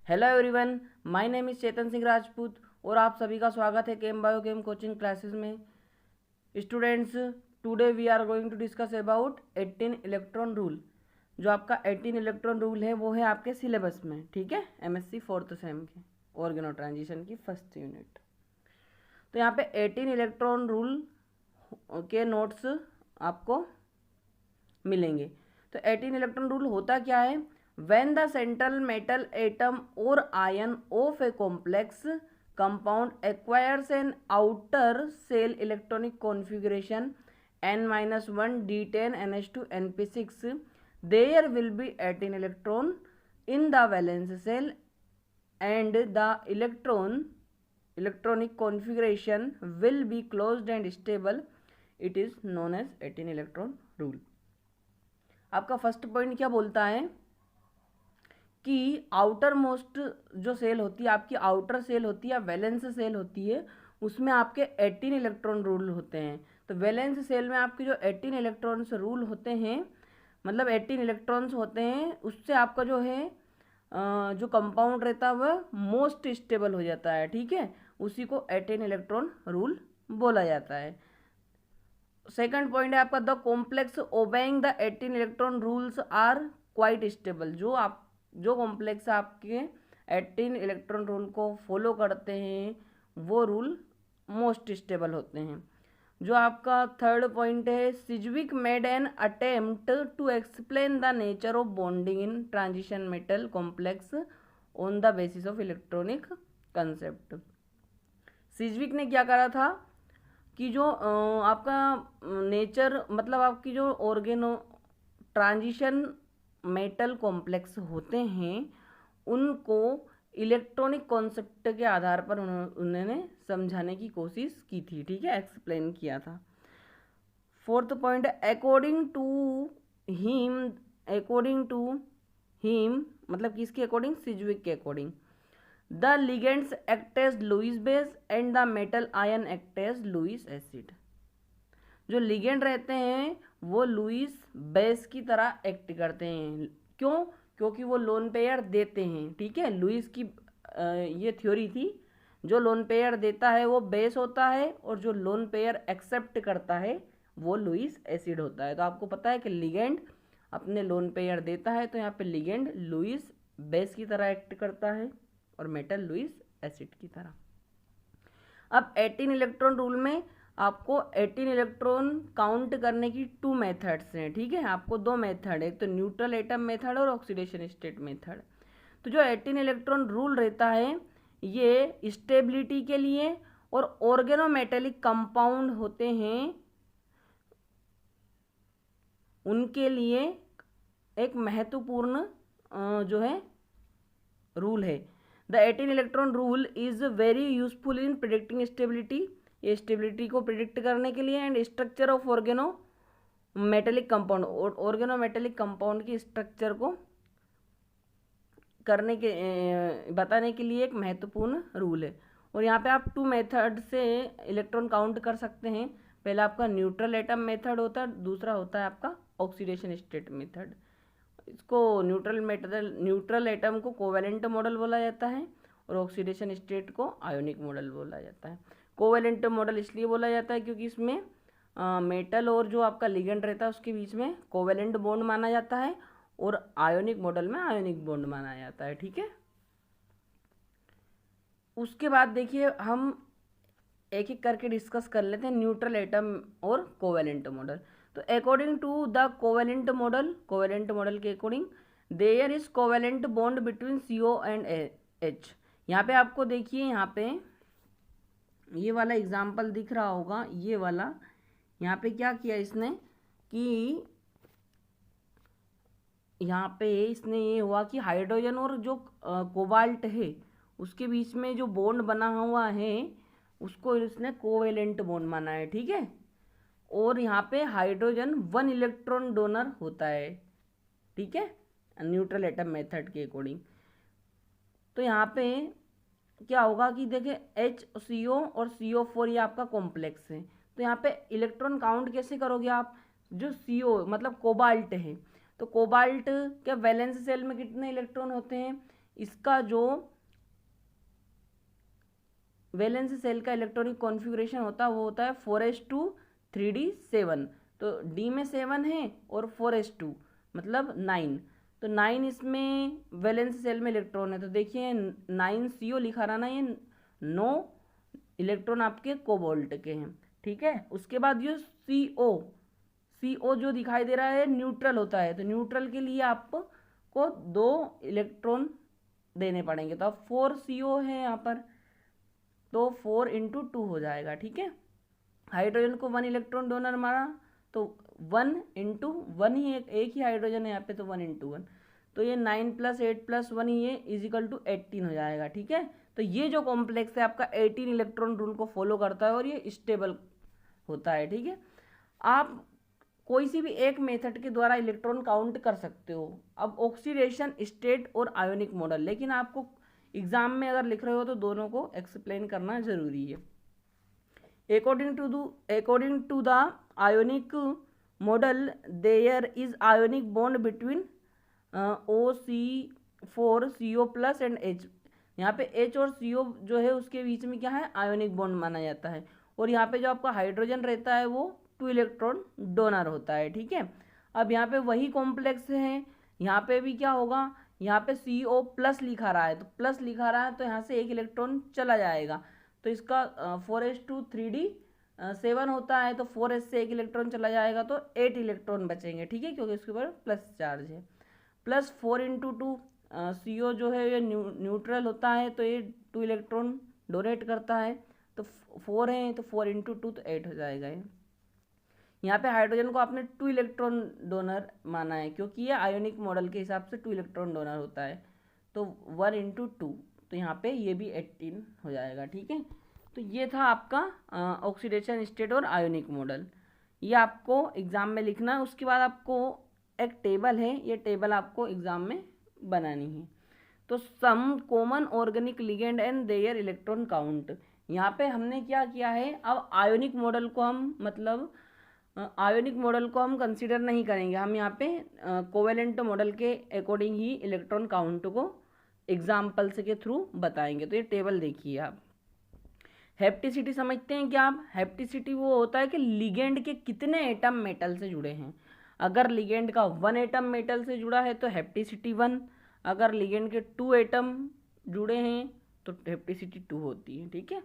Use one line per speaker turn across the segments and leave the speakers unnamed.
Hello everyone, my name is Chetan Singh Rajput और आप सभी का स्वागत है chem bio chem coaching classes में। Students, today we are going to discuss about 18 electron rule. जो आपका 18 इलेक्ट्रॉन रूल है वो है आपके सिलेबस में, ठीक है, एमएससी 4th सेम के ऑर्गेनो ट्रांजिशन की फर्स्ट यूनिट। तो यहाँ पे 18 इलेक्ट्रॉन रूल के नोट्स आपको मिलेंगे। तो 18 इलेक्ट्रॉन रूल होता क्या है? When the central metal atom or ion of a complex compound acquires an outer shell electronic configuration n-1 d10 nh2 np6, there will be 18 electron in the valence shell and the electronic configuration will be closed and stable. It is known as 18 electron rule. आपका first point क्या बोलता है कि outer most जो cell होती है, आपकी outer cell होती है या वैलेंस सेल होती है, उसमें आपके 18 इलेक्ट्रॉन रूल होते हैं। तो वैलेंस सेल में आपके जो 18 इलेक्ट्रॉन्स रूल होते हैं, मतलब 18 इलेक्ट्रॉन्स होते हैं, उससे आपका जो है जो कंपाउंड रहता है वह मोस्ट स्टेबल हो जाता है, ठीक है। उसी को 18 इलेक्ट्रॉन रूल बोला जाता है। सेकंड पॉइंट है आपका the complex obeying the 18 electron rules are quite stable. जो कॉम्प्लेक्स आपके 18 इलेक्ट्रॉन रूल को फॉलो करते हैं वो रूल मोस्ट स्टेबल होते हैं। जो आपका थर्ड पॉइंट है Sidgwick made an attempt to explain the nature of bonding in transition metal complex on the basis of electronic concept. Sidgwick ने क्या करा था कि जो आपका नेचर, मतलब आपकी जो ऑर्गेनो ट्रांजिशन मेटल कॉम्प्लेक्स होते हैं उनको इलेक्ट्रॉनिक कॉन्सेप्ट के आधार पर उन्होंने समझाने की कोशिश की थी, ठीक है, एक्सप्लेन किया था। Fourth point, according to him मतलब किसके अकॉर्डिंग? सिज्विक के according the ligands act as Lewis base and the metal ion act as Lewis acid. जो लिगेंड रहते हैं वो लुईस बेस की तरह एक्ट करते हैं। क्यों? क्योंकि वो लोन पेयर देते हैं, ठीक है। लुईस की ये थ्योरी थी, जो लोन पेयर देता है वो बेस होता है और जो लोन पेयर एक्सेप्ट करता है वो लुईस एसिड होता है। तो आपको पता है कि लिगेंड अपने लोन पेयर देता है, तो यहाँ पे लिगेंड लुईस बेस की तरह एक्ट करता है और मेटल लुईस एसिड की तरह। अब 18 इलेक्ट्रॉन रूल में आपको 18 इलेक्ट्रॉन काउंट करने की 2 मेथड्स हैं, ठीक है। आपको 2 मेथड है, एक तो न्यूट्रल एटम मेथड और ऑक्सीडेशन स्टेट मेथड। तो जो 18 इलेक्ट्रॉन रूल रहता है ये स्टेबिलिटी के लिए और ऑर्गेनोमेटेलिक कंपाउंड होते हैं उनके लिए एक महत्वपूर्ण जो है रूल है। The 18 electron rule is very useful in predicting stability, ये स्टेबिलिटी को प्रिडिक्ट करने के लिए, एंड structure of organometallic compound, organometallic compound की स्ट्रक्चर को करने के बताने के लिए एक महत्वपूर्ण रूल है। और यहाँ पे आप 2 मेथड से इलेक्ट्रॉन काउंट कर सकते हैं। पहला आपका न्यूट्रल एटम मेथड होता है, दूसरा होता है आपका ऑक्सीडेशन स्टेट मेथड। इसको न्यूट्रल एटम को कोवेलेंट मॉडल बोला जाता है और ऑक्सीडेशन स्टेट को आयोनिक मॉडल बोला जाता है। कोवेलेंट मॉडल इसलिए बोला जाता है क्योंकि इसमें मेटल और जो आपका लिगेंड रहता है उसके बीच में कोवेलेंट बॉन्ड माना जाता है और आयोनिक मॉडल में आयोनिक बॉन्ड माना जाता है, ठीक है। उसके बाद देखिए हम एक एक करके डिस्कस कर लेते हैं न्यूट्रल एटम और कोवेलेंट मॉडल। तो according to the covalent model के according there is covalent bond between CO and H। यहाँ पे आपको देखिए, यहाँ पे ये वाला एग्जाम्पल दिख रहा होगा, ये वाला। यहाँ पे क्या किया इसने कि यहाँ पे इसने ये हुआ कि हाइड्रोजन और जो कोबाल्ट है उसके बीच में जो बॉन्ड बना हुआ है उसको इसने कोवेलेंट बॉन्ड माना है, ठीक है। और यहाँ पे हाइड्रोजन 1 इलेक्ट्रॉन डोनर होता है, ठीक है, न्यूट्रल एटम मेथड के अकॉर्डिंग। तो यहाँ पे क्या होगा कि देखिए HCO और CO4 ये आपका कॉम्प्लेक्स है। तो यहाँ पे इलेक्ट्रॉन काउंट कैसे करोगे आप? जो CO मतलब कोबाल्ट है, तो कोबाल्ट के वैलेंस सेल में कितने इलेक्ट्रॉन होते हैं? इसका जो वैलेंस सेल का इलेक्ट्रॉनिक कॉन्फ़िगरेशन होता है वो होता है 4s2 3d7। तो डी में 7 है और 4s2 मतलब 9। तो 9 इसमें वैलेंस सेल में इलेक्ट्रॉन है, तो देखिए 9 CO लिखा रहा ना, ये 9 इलेक्ट्रॉन आपके कोबाल्ट के हैं, ठीक है। उसके बाद ये CO जो दिखाई दे रहा है न्यूट्रल होता है, तो न्यूट्रल के लिए आपको 2 इलेक्ट्रॉन देने पड़ेंगे, तो अब 4CO है यहाँ पर, तो 4 × 2 हो जाएगा, ठीक है। हाइड्रोजन को 1 इलेक्ट्रॉन डोनर मारा, तो 1 × 1 ही एक ही हाइड्रोजन है यहाँ पे, तो 1 × 1, तो ये 9 + 8 + 1 ये = 18 हो जाएगा, ठीक है। तो ये जो कॉम्प्लेक्स है आपका 18 इलेक्ट्रॉन रूल को फॉलो करता है और ये स्टेबल होता है, ठीक है। आप कोई सी भी एक मेथड के द्वारा इलेक्ट्रॉन काउंट कर सकते हो। अब ऑक्सीडेशन स्टेट और आयोनिक मॉडल, लेकिन आपको एग्जाम में अगर लिख रहे हो तो दोनों को एक्सप्लेन करना जरूरी है। According to the ionic model, there is ionic bond between OC4 CO+ and H। यहाँ पे H और CO जो है उसके बीच में क्या है, आयोनिक बॉन्ड माना जाता है। और यहाँ पे जो आपका हाइड्रोजन रहता है वो 2 इलेक्ट्रॉन डोनर होता है, ठीक है। अब यहाँ पे वही कॉम्प्लेक्स है, यहाँ पे भी क्या होगा, यहाँ पे CO+ लिखा रहा है, तो प्लस लिखा रहा है तो यहाँ से 1 इलेक्ट्रॉन चला जाएगा, तो इसका 4s2 3d7 होता है, तो 4s से 1 इलेक्ट्रॉन चला जाएगा तो 8 इलेक्ट्रॉन बचेंगे, ठीक है, क्योंकि उसके ऊपर प्लस चार्ज है। प्लस 4 × 2 CO जो है ये न्यूट्रल होता है, तो ये 2 इलेक्ट्रॉन डोनेट करता है, तो 4 है तो 4 × 2 तो 8 हो जाएगा ये। यहाँ पे हाइड्रोजन को आपने 2 इलेक्ट्रॉन डोनर माना है, क्योंकि ये आयोनिक मॉडल के हिसाब से 2 इलेक्ट्रॉन डोनर होता है, तो 1 × 2, तो यहाँ पे ये भी 18 हो जाएगा, ठीक है। तो ये था आपका ऑक्सीडेशन स्टेट और आयोनिक मॉडल, ये आपको एग्ज़ाम में लिखना है। उसके बाद आपको एक टेबल है, ये टेबल आपको एग्ज़ाम में बनानी है। तो some common organic ligand and their electron count, यहाँ पे हमने क्या किया है, अब आयोनिक मॉडल को हम कंसीडर नहीं करेंगे, हम यहाँ पे कोवेलेंट मॉडल के अकॉर्डिंग ही इलेक्ट्रॉन काउंट को एग्जाम्पल्स के थ्रू बताएंगे। तो ये टेबल देखिए आप। हेप्टिसिटी समझते हैं क्या आप? हेप्टिसिटी वो होता है कि लिगेंड के कितने एटम मेटल से जुड़े हैं। अगर लिगेंड का 1 एटम मेटल से जुड़ा है तो हेप्टिसिटी 1, अगर लिगेंड के 2 एटम जुड़े हैं तो हेप्टिसिटी 2 होती है, ठीक है।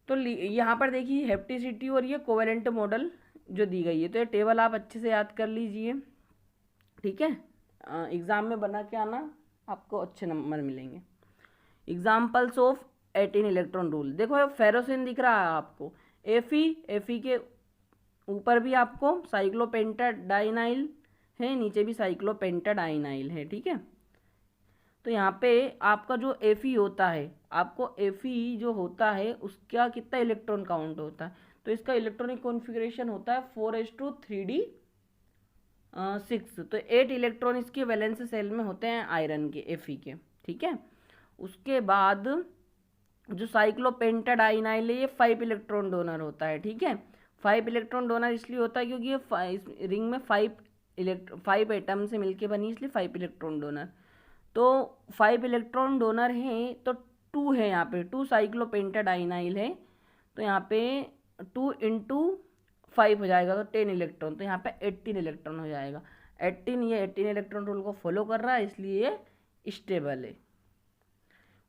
तो यहाँ पर देखिए हेप्टिसिटी और ये कोवेलेंट मॉडल जो दी गई है, तो ये टेबल आप अच्छे से याद कर लीजिए, ठीक है। एग्ज़ाम में बना के आना, आपको अच्छे नंबर मिलेंगे। एग्जाम्पल्स ऑफ 18 इलेक्ट्रॉन रूल, देखो फेरोसिन दिख रहा है आपको, Fe के ऊपर भी आपको साइक्लोपेंटाडाइनाइल है, नीचे भी साइक्लोपेंटाडाइनाइल है, ठीक है। तो यहाँ पे आपका जो Fe होता है, आपको Fe जो होता है उसका कितना इलेक्ट्रॉन काउंट होता है, तो इसका इलेक्ट्रॉनिक कॉन्फ़िगरेशन होता है 4s2 3d6, तो 8 इलेक्ट्रॉन इसके वैलेंस सेल में होते हैं आयरन के, Fe के, ठीक है। उसके बाद जो साइक्लोपेंटाडाइनाइल है ये 5 इलेक्ट्रॉन डोनर होता है, ठीक है। 5 इलेक्ट्रॉन डोनर इसलिए होता है क्योंकि ये रिंग में 5 एटम से मिलके बनी, इसलिए 5 इलेक्ट्रॉन डोनर। तो 5 इलेक्ट्रॉन डोनर हैं तो 2 है यहाँ पे, 2 साइक्लोपेंटाडाइनाइल है, तो यहाँ पे 2 × 5 हो जाएगा, तो 10 इलेक्ट्रॉन, तो यहाँ पे 18 इलेक्ट्रॉन हो जाएगा। 18 ये 18 इलेक्ट्रॉन रूल को फॉलो कर रहा है, इसलिए ये स्टेबल है।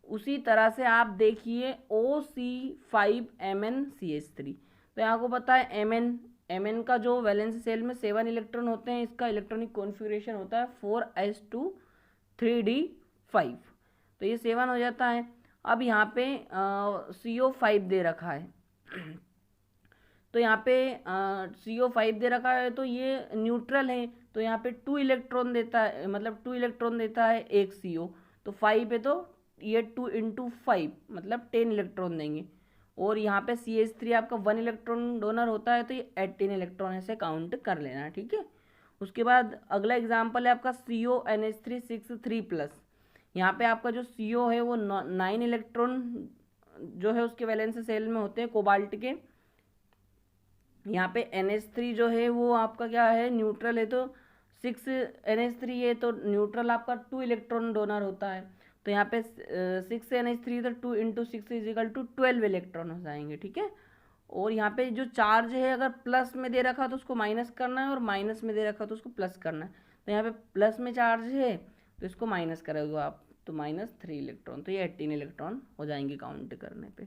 उसी तरह से आप देखिए OC5MnCH3, तो यहाँ को पता है Mn का जो वैलेंस सेल में 7 इलेक्ट्रॉन होते हैं, इसका इलेक्ट्रॉनिक कॉन्फ़िगरेशन होता है 4s2 3d5, तो ये 7 हो जाता है। अब यहाँ पे CO5 दे रखा है, तो यहाँ पे CO5 दे रखा है, तो ये न्यूट्रल है, तो यहाँ पे 2 इलेक्ट्रॉन देता है, मतलब 2 इलेक्ट्रॉन देता है एक CO, तो 5 है तो ये 2 × 5 मतलब 10 इलेक्ट्रॉन देंगे। और यहाँ पे CH3 आपका 1 इलेक्ट्रॉन डोनर होता है, तो ये 18 इलेक्ट्रॉन ऐसे काउंट कर लेना, ठीक है। उसके बाद अगला एग्जाम्पल है आपका CONH3 6 3+, यहाँ पे आपका जो CO है वो 9 इलेक्ट्रॉन जो है उसके वैलेंस सेल में होते हैं कोबाल्ट के। यहाँ पे NH3 जो है वो आपका क्या है, न्यूट्रल है, तो 6NH3 है तो न्यूट्रल आपका 2 इलेक्ट्रॉन डोनर होता है, तो यहाँ पे 6NH3 तो 2 इंटू 6 इजिकल टू 12 इलेक्ट्रॉन हो जाएंगे, ठीक है। और यहाँ पे जो चार्ज है अगर प्लस में दे रखा तो उसको माइनस करना है, और माइनस में दे रखा तो उसको प्लस करना है। तो यहाँ पे प्लस में चार्ज है तो इसको माइनस करोगे आप, तो -3 इलेक्ट्रॉन, तो ये 18 इलेक्ट्रॉन हो जाएंगे काउंट करने पे।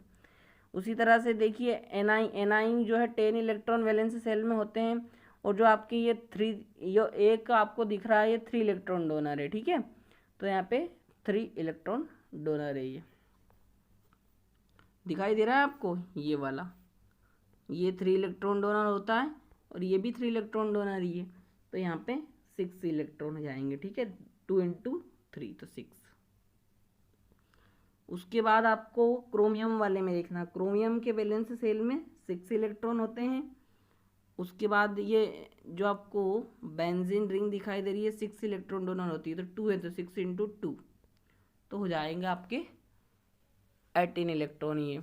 उसी तरह से देखिए एनाइन जो है 10 इलेक्ट्रॉन वैलेंस सेल में होते हैं, और जो आपकी ये 3 ये एक आपको दिख रहा है ये 3 इलेक्ट्रॉन डोनर है, ठीक है। तो यहाँ पे 3 इलेक्ट्रॉन डोनर है, ये दिखाई दे रहा है आपको, ये वाला, ये 3 इलेक्ट्रॉन डोनर होता है, और ये भी 3 इलेक्ट्रॉन डोनर ही है, तो यहाँ पे 6 इलेक्ट्रॉन हो जाएंगे, ठीक है। 2 इंटू 3 तो 6। उसके बाद आपको क्रोमियम वाले में देखना, क्रोमियम के वैलेंस सेल में 6 इलेक्ट्रॉन होते हैं। उसके बाद ये जो आपको बेंजीन रिंग दिखाई दे रही है 6 इलेक्ट्रॉन डोनर होती है, तो 2 है तो 6 इंटू 2 तो हो जाएंगे आपके 18 इलेक्ट्रॉन ये।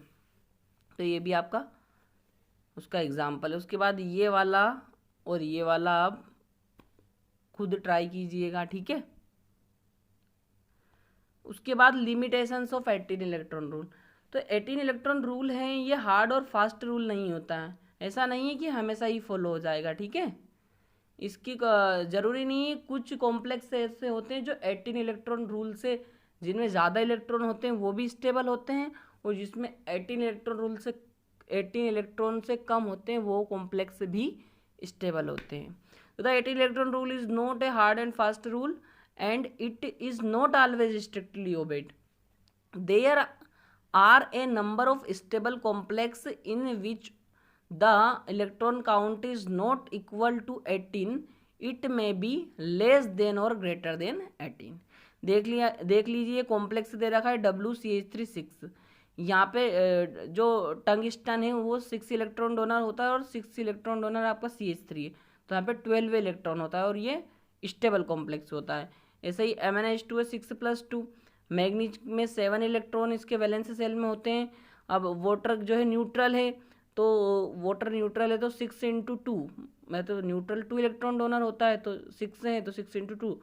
तो ये भी आपका उसका एग्जाम्पल है। उसके बाद ये वाला और ये वाला आप खुद ट्राई कीजिएगा, ठीक है। उसके बाद लिमिटेशंस ऑफ 18 इलेक्ट्रॉन रूल। तो 18 इलेक्ट्रॉन रूल है, ये हार्ड और फास्ट रूल नहीं होता है, ऐसा नहीं है कि हमेशा ही फॉलो हो जाएगा, ठीक है। इसकी ज़रूरी नहीं है, कुछ कॉम्प्लेक्स ऐसे होते हैं जो 18 इलेक्ट्रॉन रूल से, जिनमें ज़्यादा इलेक्ट्रॉन होते हैं वो भी स्टेबल होते हैं, और जिसमें 18 इलेक्ट्रॉन रूल से 18 इलेक्ट्रॉन से कम होते हैं वो कॉम्प्लेक्स भी स्टेबल होते हैं। तो the 18 electron rule is not a hard and fast rule and it is not always strictly obeyed. There are a number of stable complex in which the electron count is not equal to 18. It may be less than or greater than 18. देख लीजिए complex दे रखा है WCH36। यहाँ पे जो tungsten है वो 6 electron donor होता है, और 6 इलेक्ट्रॉन डोनर आपका CH3 है, तो यहाँ पे 12 इलेक्ट्रॉन होता है, और ये स्टेबल कॉम्प्लेक्स होता है। ऐसे ही MnH2 है 6+2। मैग्नीज में 7 इलेक्ट्रॉन इसके वैलेंस सेल में होते हैं। अब वाटर जो है न्यूट्रल है, तो वाटर न्यूट्रल है तो 6 इंटू 2, मैं तो न्यूट्रल 2 इलेक्ट्रॉन डोनर होता है, तो 6 है तो 6 इंटू 2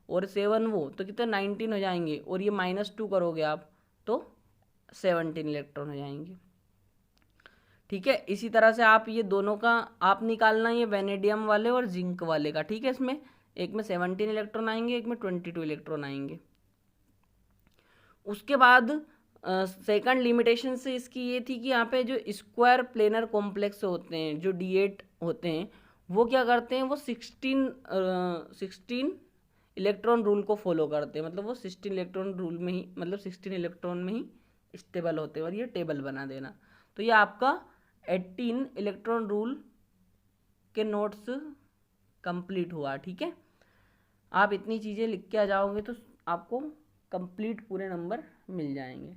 और 7 वो, तो कितने 19 हो जाएंगे, और ये -2 करोगे आप तो 17 इलेक्ट्रॉन हो जाएंगे, ठीक है। इसी तरह से आप ये दोनों का आप निकालना, ये वेनेडियम वाले और जिंक वाले का, ठीक है। इसमें एक में 17 इलेक्ट्रॉन आएंगे, एक में 22 इलेक्ट्रॉन आएंगे। उसके बाद सेकंड लिमिटेशन से इसकी ये थी कि यहाँ पे जो स्क्वायर प्लेनर कॉम्प्लेक्स होते हैं, जो D8 होते हैं, वो क्या करते हैं, वो 16 इलेक्ट्रॉन रूल को फॉलो करते हैं, मतलब वो 16 इलेक्ट्रॉन रूल में ही, मतलब 16 इलेक्ट्रॉन में ही स्टेबल होते हैं, और ये टेबल बना देना। तो ये आपका 18 इलेक्ट्रॉन रूल के नोट्स कंप्लीट हुआ, ठीक है। आप इतनी चीज़ें लिख के आ जाओगे तो आपको कंप्लीट पूरे नंबर मिल जाएंगे।